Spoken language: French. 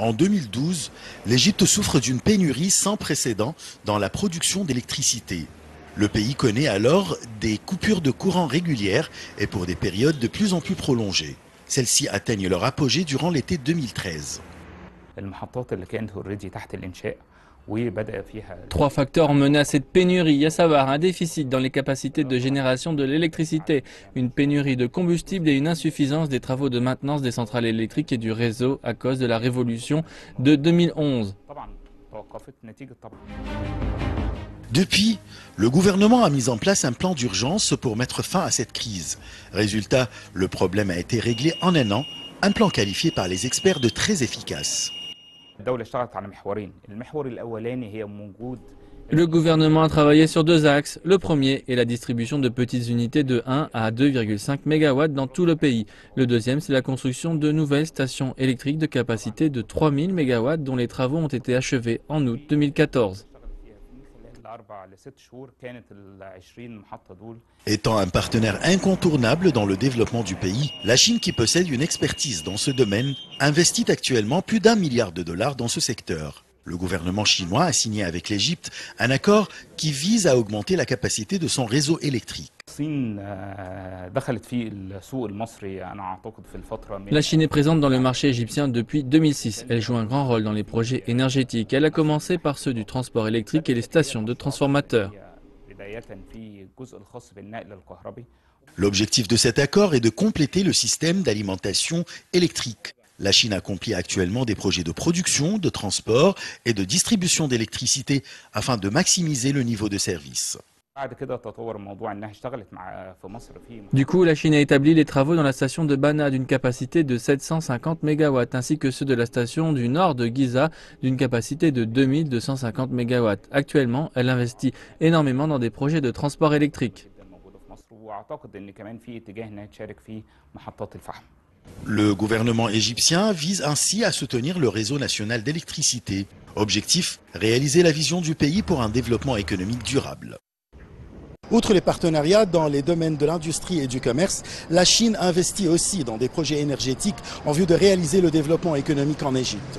En 2012, l'Égypte souffre d'une pénurie sans précédent dans la production d'électricité. Le pays connaît alors des coupures de courant régulières et pour des périodes de plus en plus prolongées. Celles-ci atteignent leur apogée durant l'été 2013. Trois facteurs ont mené à cette pénurie, à savoir un déficit dans les capacités de génération de l'électricité, une pénurie de combustible et une insuffisance des travaux de maintenance des centrales électriques et du réseau à cause de la révolution de 2011. Depuis, le gouvernement a mis en place un plan d'urgence pour mettre fin à cette crise. Résultat, le problème a été réglé en un an, un plan qualifié par les experts de très efficace. Le gouvernement a travaillé sur deux axes. Le premier est la distribution de petites unités de 1 à 2,5 MW dans tout le pays. Le deuxième, c'est la construction de nouvelles stations électriques de capacité de 3000 MW dont les travaux ont été achevés en août 2014. Étant un partenaire incontournable dans le développement du pays, la Chine, qui possède une expertise dans ce domaine, investit actuellement plus d'1 milliard de dollars dans ce secteur. Le gouvernement chinois a signé avec l'Égypte un accord qui vise à augmenter la capacité de son réseau électrique. La Chine est présente dans le marché égyptien depuis 2006. Elle joue un grand rôle dans les projets énergétiques. Elle a commencé par ceux du transport électrique et les stations de transformateurs. L'objectif de cet accord est de compléter le système d'alimentation électrique. La Chine accomplit actuellement des projets de production, de transport et de distribution d'électricité afin de maximiser le niveau de service. Du coup, la Chine a établi les travaux dans la station de Bana d'une capacité de 750 MW, ainsi que ceux de la station du nord de Giza d'une capacité de 2250 MW. Actuellement, elle investit énormément dans des projets de transport électrique. Le gouvernement égyptien vise ainsi à soutenir le réseau national d'électricité. Objectif, réaliser la vision du pays pour un développement économique durable. Outre les partenariats dans les domaines de l'industrie et du commerce, la Chine investit aussi dans des projets énergétiques en vue de réaliser le développement économique en Égypte.